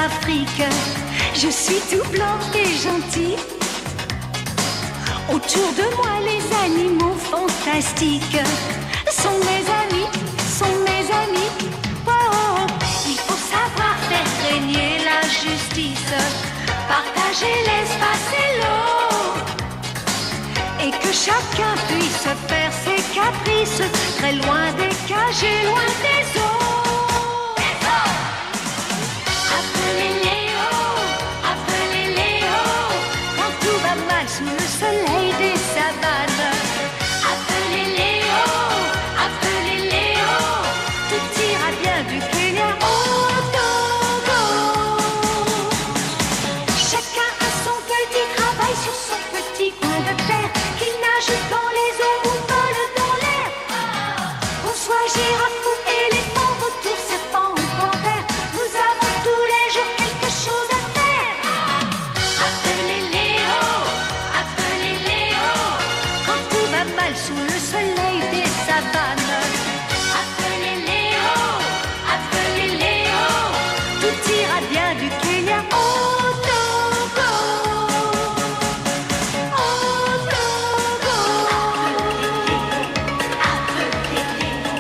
d'Afrique. Je suis tout blanc et gentil. Autour de moi, les animaux fantastiques sont mes amis, sont mes amis. Oh, il faut savoir faire régner la justice, partager l'espace et l'eau, et que chacun puisse faire ses caprices, très loin des cages et loin des eaux. Sous le soleil des savanes, appelez Léo, tout ira bien du Kenya au Togo. Chacun a son petit travail sur son petit coin de terre, qu'il nage dans les eaux ou vole dans l'air. Qu'on soit girafe ou éléphant, vautour, serpent ou panthère, nous avons tous les jours quelque chose à faire. Appelez Léo, mal sous le soleil des savanes. Appelez Léo, tout ira bien du Kenya au Togo. Au Togo. Appelez Léo,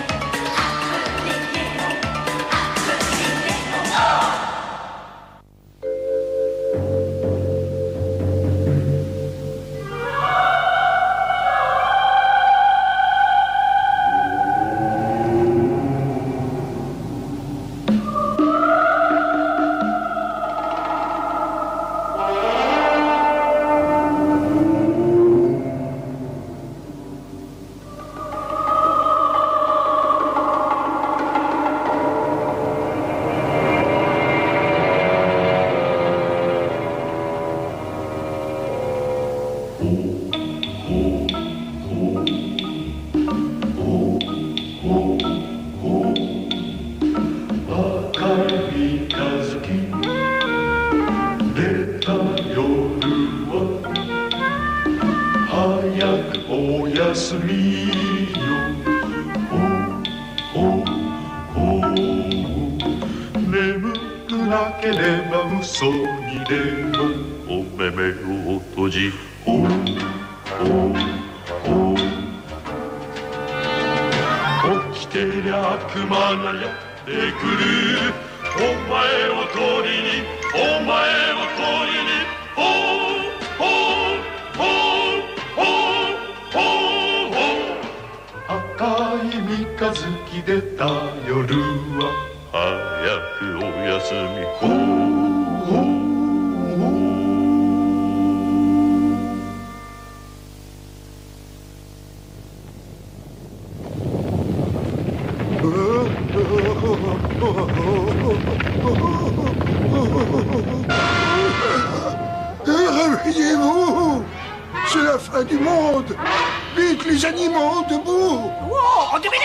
Réveillez-vous! C'est la fin du monde! Vite, les animaux, debout! Oh, on déménage!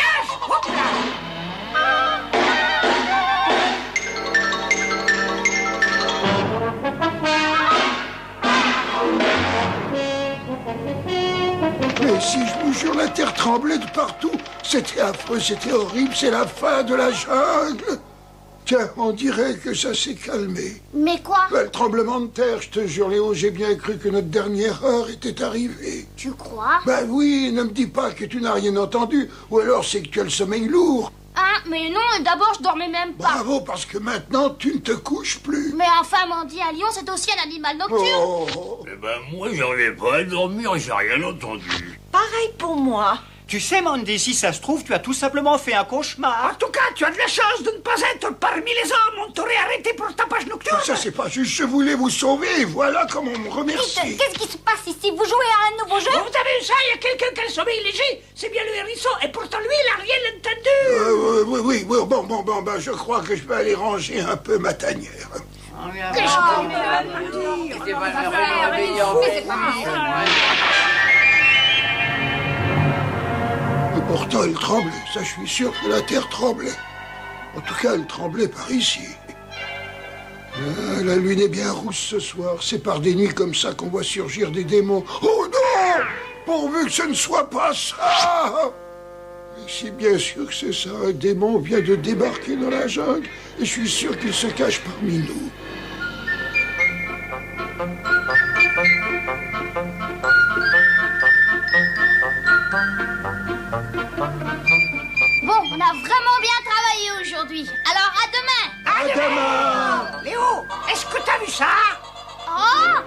Mais si je vous jure, la terre tremblait de partout. C'était affreux, c'était horrible, c'est la fin de la jungle. Tiens, on dirait que ça s'est calmé. Mais quoi? Le tremblement de terre, je te jure, Léo, j'ai bien cru que notre dernière heure était arrivée. Tu crois? Ben oui, ne me dis pas que tu n'as rien entendu, ou alors c'est que tu as le sommeil lourd. Ah, mais non, d'abord je dormais même pas. Bravo, parce que maintenant tu ne te couches plus. Mais enfin, Mandy, un lion, c'est aussi un animal nocturne. Oh. Eh ben, moi, j'arrivais pas à dormir, j'ai rien entendu. Pareil pour moi. Tu sais, Mandy, si ça se trouve, tu as tout simplement fait un cauchemar. En tout cas, tu as de la chance de ne pas être parmi les hommes. On t'aurait arrêté pour le tapage nocturne. Ça, c'est pas juste, je voulais vous sauver, et voilà comment on me remercie. Vite, qu'est-ce qui se passe ici? Vous jouez à un nouveau jeu? Vous avez vu ça? Il y a quelqu'un qui a le sommeil léger. C'est bien le hérisson. Et pourtant, lui, il a rien entendu. Oui, bon, je crois que je peux aller ranger un peu ma tanière. Et pourtant, elle tremblait. Ça, je suis sûr que la terre tremblait. En tout cas, elle tremblait par ici. La lune est bien rousse ce soir. C'est par des nuits comme ça qu'on voit surgir des démons. Oh non! Pourvu que ce ne soit pas ça! Mais si bien sûr que c'est ça, un démon vient de débarquer dans la jungle, et je suis sûr qu'il se cache parmi nous. ça? Oh!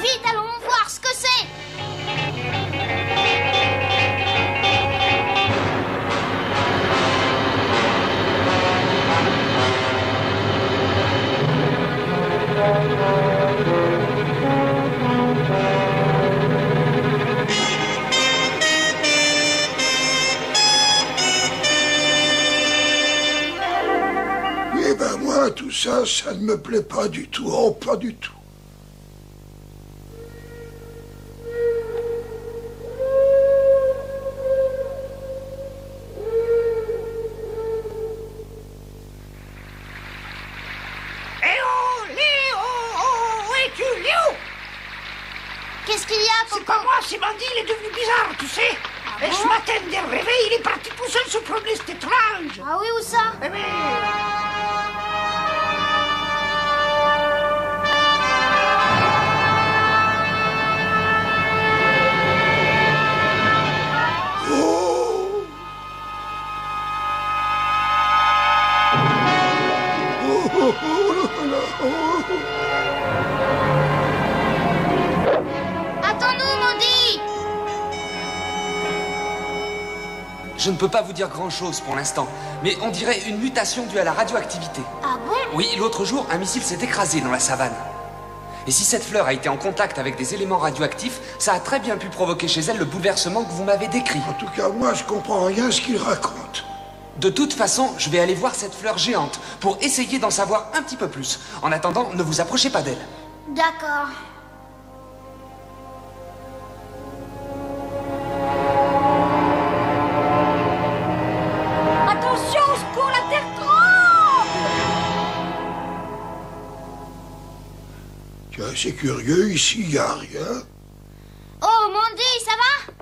Vite, allons voir ce que c'est. Eh ben moi, tout ça, ça ne me plaît pas du tout. Oh, pas du tout. Eh oh, Léo! Oh, où es-tu, Léo? Qu'est-ce qu'il y a, C'est Coco? pas moi, c'est Mandy, il est devenu bizarre, tu sais. Et ce matin, dès le réveil, il est parti tout seul se promener, c'est étrange. Ah oui, où ça? Eh ben... Oh! Oh, oh, oh là là, oh. Attends-nous, Mandy! Je ne peux pas vous dire grand-chose pour l'instant, mais on dirait une mutation due à la radioactivité. Ah bon? Oui, l'autre jour, un missile s'est écrasé dans la savane. Et si cette fleur a été en contact avec des éléments radioactifs, ça a très bien pu provoquer chez elle le bouleversement que vous m'avez décrit. En tout cas, moi, je comprends rien à ce qu'il raconte. De toute façon, je vais aller voir cette fleur géante pour essayer d'en savoir un petit peu plus. En attendant, ne vous approchez pas d'elle. D'accord. Attention, au secours, la terre tremble! Tiens, c'est curieux, ici, il n'y a rien. Oh, Mandy, ça va?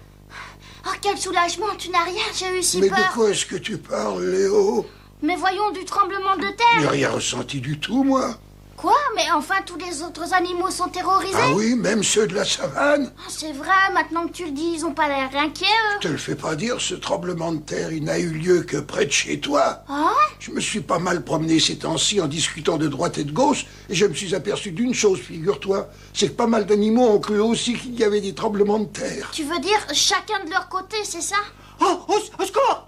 Oh, quel soulagement, tu n'as rien, j'ai eu si Mais peur. de quoi est-ce que tu parles, Léo? Mais voyons, du tremblement de Je terre. n'ai rien ressenti du tout, moi. Quoi? Mais enfin, tous les autres animaux sont terrorisés? Ah oui, même ceux de la savane. Oh, c'est vrai, maintenant que tu le dis, ils ont pas l'air inquiets, eux. Je te le fais pas dire, ce tremblement de terre, il n'a eu lieu que près de chez toi. Ah? Je me suis pas mal promené ces temps-ci en discutant de droite et de gauche, et je me suis aperçu d'une chose, figure-toi, c'est que pas mal d'animaux ont cru aussi qu'il y avait des tremblements de terre. Tu veux dire chacun de leur côté, c'est ça? Oh, au secours!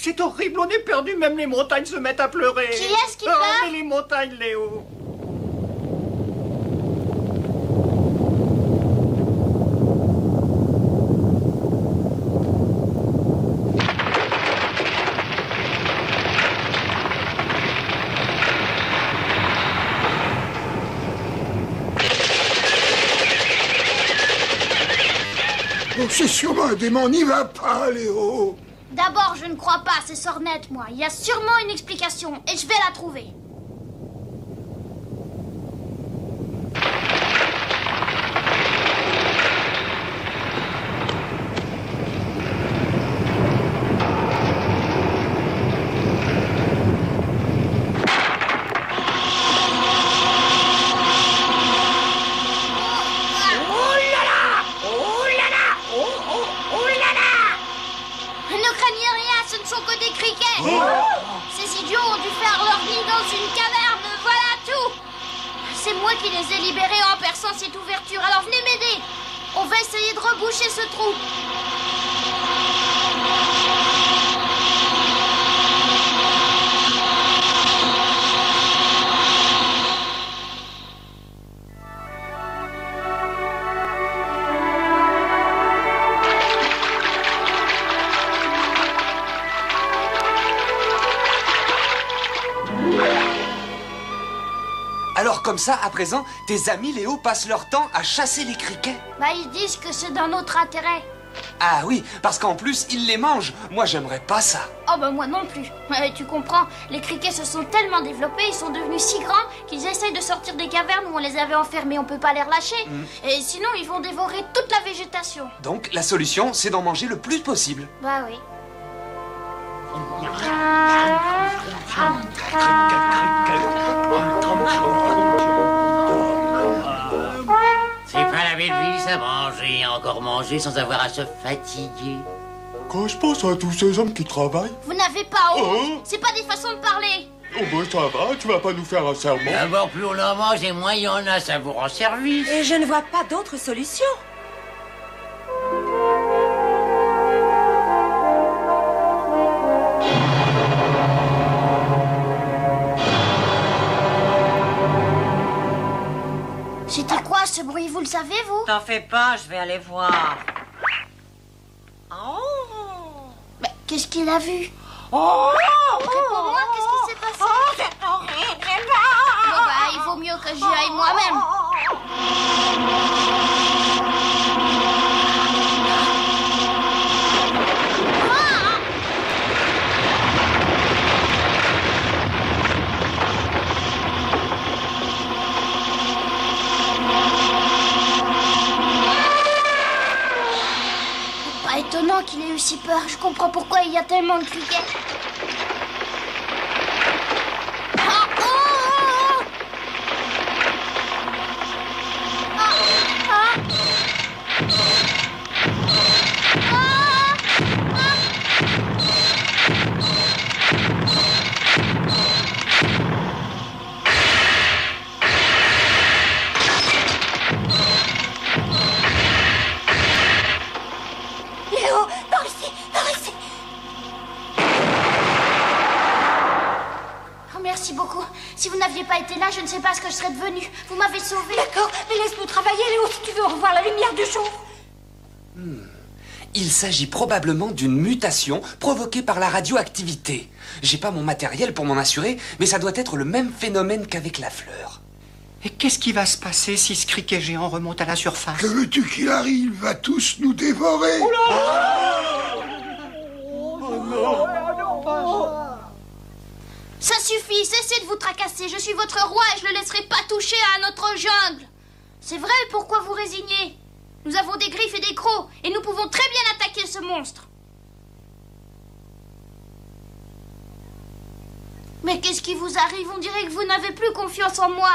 C'est horrible, on est perdu, même les montagnes se mettent à pleurer. Qui est-ce qui Oh, pleure? mais les montagnes, Léo. Oh, c'est sûrement un démon, n'y va pas, Léo. D'abord, je ne crois pas, c'est sornette, moi. Il y a sûrement une explication, et je vais la trouver. Oh là là! Oh là là! Oh là là! Ne craignez rien, ce ne sont que des criquets. Ces idiots ont dû faire leur vie dans une caverne, voilà tout. C'est moi qui les ai libérés en perçant cette ouverture, alors venez m'aider. On va essayer de reboucher ce trou. Alors comme ça, à présent, tes amis Léo passent leur temps à chasser les criquets. Bah, ils disent que c'est dans notre intérêt. Ah oui, parce qu'en plus, ils les mangent. Moi, j'aimerais pas ça. Oh bah moi non plus. Ouais, tu comprends, les criquets se sont tellement développés, ils sont devenus si grands qu'ils essayent de sortir des cavernes où on les avait enfermés, on peut pas les relâcher. Et sinon, ils vont dévorer toute la végétation. Donc, la solution, c'est d'en manger le plus possible. Bah oui. à manger et encore manger sans avoir à se fatiguer. Quand je pense à tous ces hommes qui travaillent... Vous n'avez pas honte. Oh. C'est pas des façons de parler. Oh ben ça va, tu vas pas nous faire un serment? D'abord, plus on en mange et moins il y en a, ça vous rend service. Et je ne vois pas d'autre solution. C'était quoi ce bruit, vous le savez, vous? T'en fais pas, je vais aller voir. Mais qu'est-ce qu'il a vu? Oh, Réponds-moi, qu'est-ce qui s'est passé? Bon bah, il vaut mieux que j'y aille moi-même. Pas étonnant qu'il ait eu si peur. Je comprends pourquoi il y a tellement de criquets. Léo, par ici, par ici. Oh, merci beaucoup. Si vous n'aviez pas été là, je ne sais pas ce que je serais devenue. Vous m'avez sauvée. D'accord, mais laisse-nous travailler, Léo, si tu veux revoir la lumière du jour. Il s'agit probablement d'une mutation provoquée par la radioactivité. J'ai pas mon matériel pour m'en assurer, mais ça doit être le même phénomène qu'avec la fleur. Et qu'est-ce qui va se passer si ce criquet géant remonte à la surface? Que veux-tu qu'il arrive? Il va tous nous dévorer. Ça suffit, cessez de vous tracasser. Je suis votre roi et je ne laisserai pas toucher à notre jungle. C'est vrai, pourquoi vous résignez? Nous avons des griffes et des crocs et nous pouvons très bien attaquer ce monstre. Mais qu'est-ce qui vous arrive? On dirait que vous n'avez plus confiance en moi.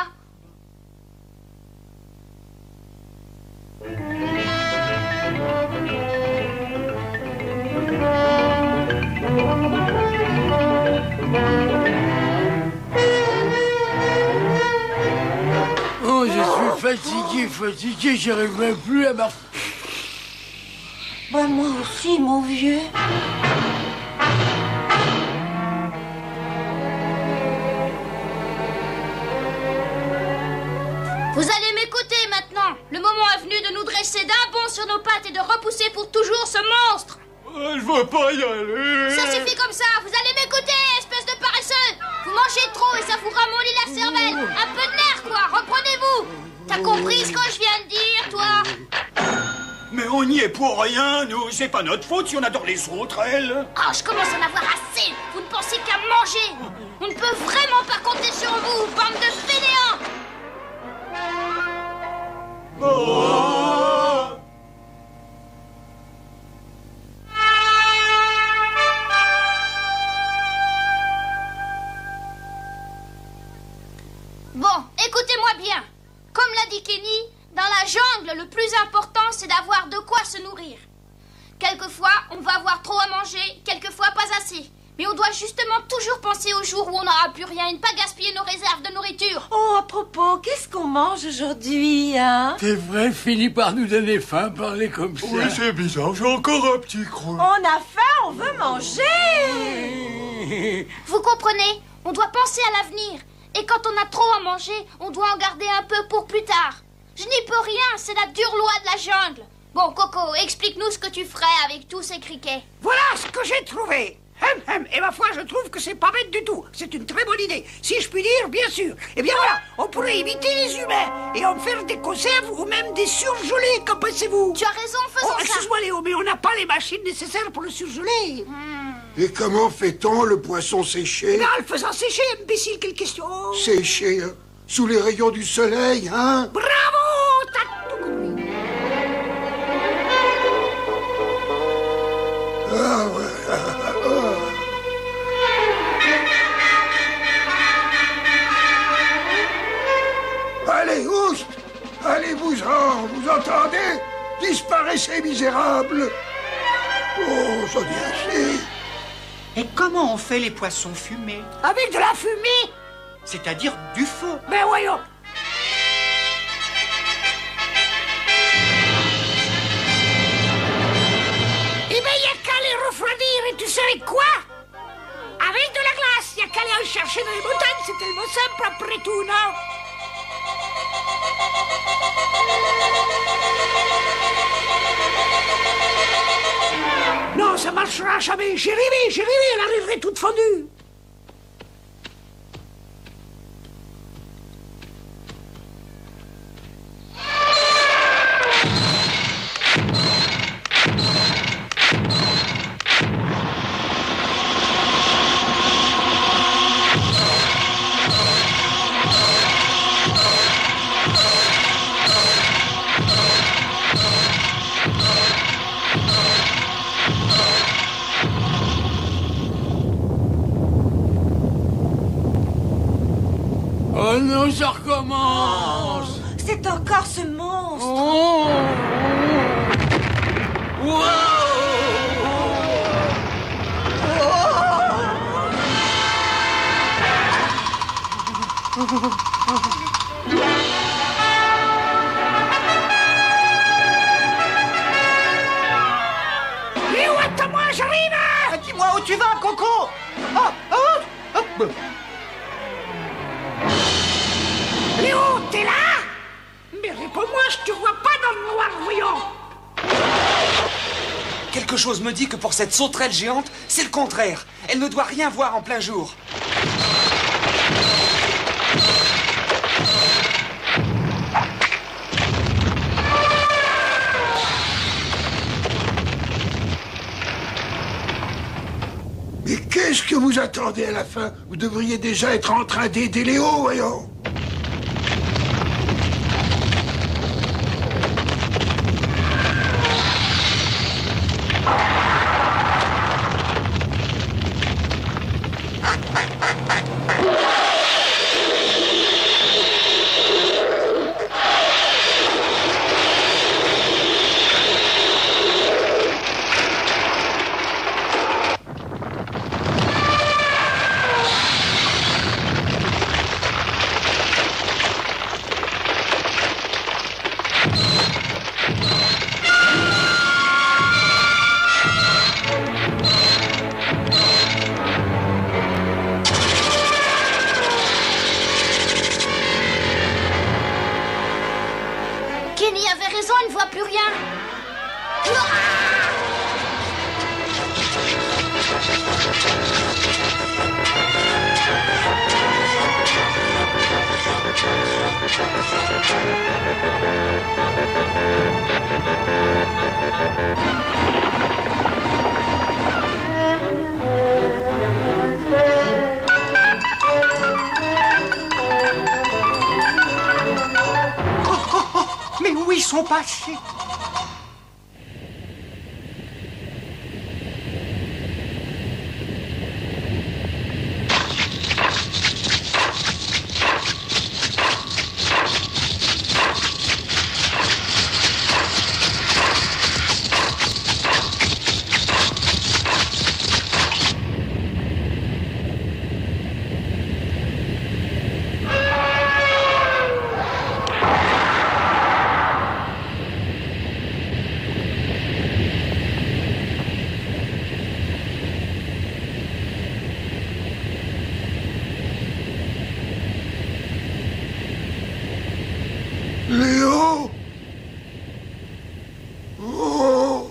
Oh, je suis fatigué, j'arrive même plus à marcher. Bah, moi aussi, mon vieux. Vous allez m'écouter maintenant. Le moment est venu de nous dresser d'un bond sur nos pattes et de repousser pour toujours ce monstre. Je veux pas y aller. Ça suffit comme ça. Vous allez m'écouter, espèce de paresseux. Vous mangez trop et ça vous ramollit la cervelle. Un peu de nerf, quoi. Reprenez-vous. T'as compris ce que je viens de dire, toi? Mais on n'y est pour rien, nous. C'est pas notre faute si on adore les sauterelles. Oh, je commence à en avoir assez. Vous ne pensez qu'à manger. On ne peut vraiment pas compter sur vous, bande de fainéants. Bon, écoutez-moi bien. Comme l'a dit Kenny, dans la jungle, le plus important, c'est d'avoir de quoi se nourrir. Quelquefois, on va avoir trop à manger, quelquefois pas assez. Mais on doit justement toujours penser au jour où on n'aura plus rien et ne pas gaspiller nos réserves de nourriture. Oh, à propos, qu'est-ce qu'on mange aujourd'hui, hein? C'est vrai, finit par nous donner faim, parler comme ça. Oui, c'est bizarre, j'ai encore un petit creux. On a faim, on veut manger. Vous comprenez? On doit penser à l'avenir. Et quand on a trop à manger, on doit en garder un peu pour plus tard. Je n'y peux rien, c'est la dure loi de la jungle. Bon, Coco, explique-nous ce que tu ferais avec tous ces criquets. Voilà ce que j'ai trouvé. Et ma foi, je trouve que c'est pas bête du tout. C'est une très bonne idée. Si je puis dire, bien sûr. Eh bien voilà, on pourrait imiter les humains et en faire des conserves ou même des surgelés. Qu'en pensez-vous? Tu as raison, faisons ça. Excuse-moi Léo, mais on n'a pas les machines nécessaires pour le surgeler. Et comment fait-on le poisson séché? En le faisant sécher, imbécile, quelle question? Séché, hein? Sous les rayons du soleil, hein? Bravo, t'as tout compris. Ah ouais. Allez, oust! Allez, Allez-vous-en, vous entendez? Disparaissez, misérables! Oh, j'en ai assez. Et comment on fait les poissons fumés? Avec de la fumée? C'est-à-dire du feu. Ben voyons. Eh ben, y a qu'à les refroidir, et tu sais avec quoi? Avec de la glace. Y a qu'à aller en chercher dans les montagnes, c'est tellement simple après tout, non? Non, ça marchera jamais. J'ai rêvé, elle arriverait toute fondue. Oh non, ça recommence. C'est encore ce monstre. Oh. Wow. Léo, attends-moi, j'arrive. Dis-moi où tu vas, Coco. Léo, t'es là? Mais réponds-moi, je te vois pas dans le noir, voyons. Quelque chose me dit que pour cette sauterelle géante, c'est le contraire. Elle ne doit rien voir en plein jour. Mais qu'est-ce que vous attendez à la fin? Vous devriez déjà être en train d'aider Léo, voyons. Kenny avait raison, il ne voit plus rien. Mais où ils sont passés? Léo? Oh!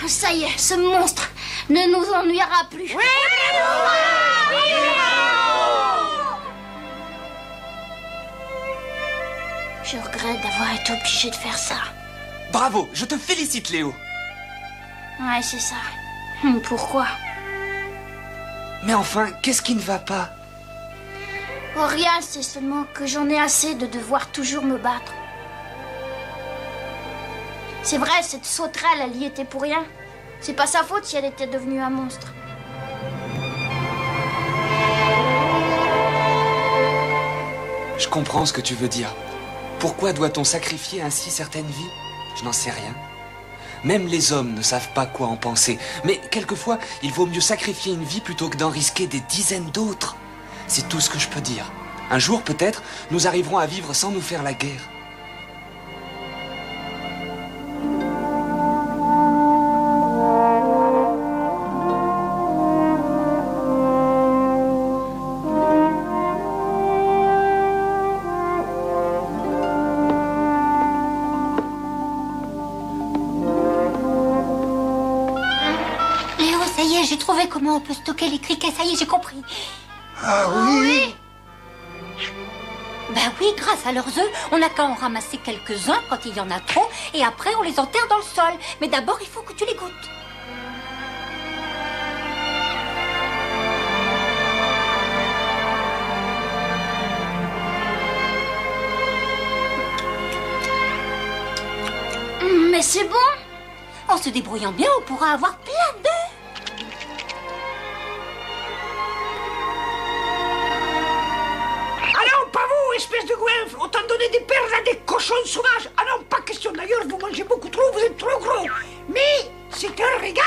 Ça y est, ce monstre ne nous ennuiera plus. Je regrette d'avoir été obligé de faire ça. Bravo, je te félicite, Léo. Ouais, c'est ça. Pourquoi? Mais enfin, qu'est-ce qui ne va pas? Oh, rien, c'est seulement que j'en ai assez de devoir toujours me battre. C'est vrai, cette sauterelle, elle y était pour rien. C'est pas sa faute si elle était devenue un monstre. Je comprends ce que tu veux dire. Pourquoi doit-on sacrifier ainsi certaines vies? Je n'en sais rien. Même les hommes ne savent pas quoi en penser. Mais quelquefois, il vaut mieux sacrifier une vie plutôt que d'en risquer des dizaines d'autres. C'est tout ce que je peux dire. Un jour, peut-être, nous arriverons à vivre sans nous faire la guerre. Léo, ça y est, j'ai trouvé comment on peut stocker les criquets. Ça y est, j'ai compris. Ah oui? Ben oui, grâce à leurs œufs, on n'a qu'à en ramasser quelques-uns quand il y en a trop, et après on les enterre dans le sol. Mais d'abord, il faut que tu les goûtes. Mais c'est bon! En se débrouillant bien, on pourra avoir plein d'œufs. Espèce de goinfre, autant donner des perles à des cochons sauvages. Ah non, pas question d'ailleurs, vous mangez beaucoup trop, vous êtes trop gros. Mais c'est un régal.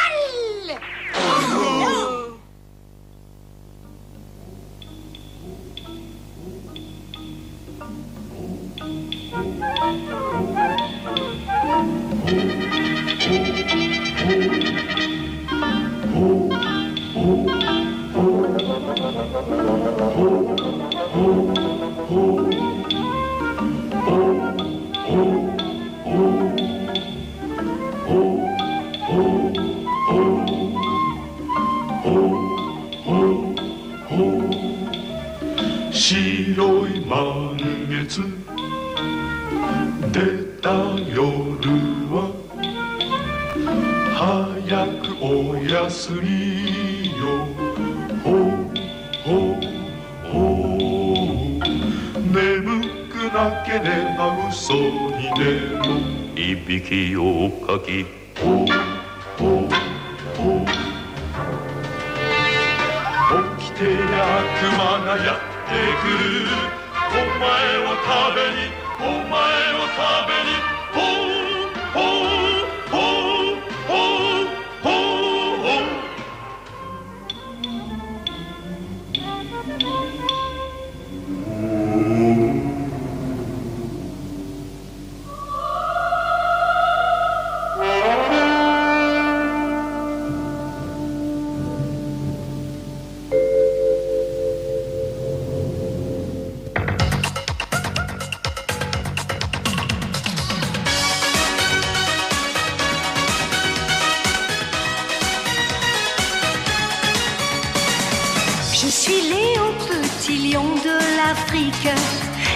Je suis Léo, petit lion de l'Afrique.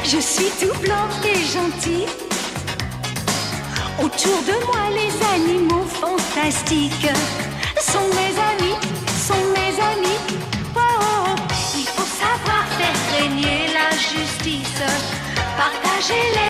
Je suis tout blanc et gentil. Autour de moi, les animaux fantastiques sont mes amis, sont mes amis. Oh, oh. Il faut savoir faire régner la justice, partager les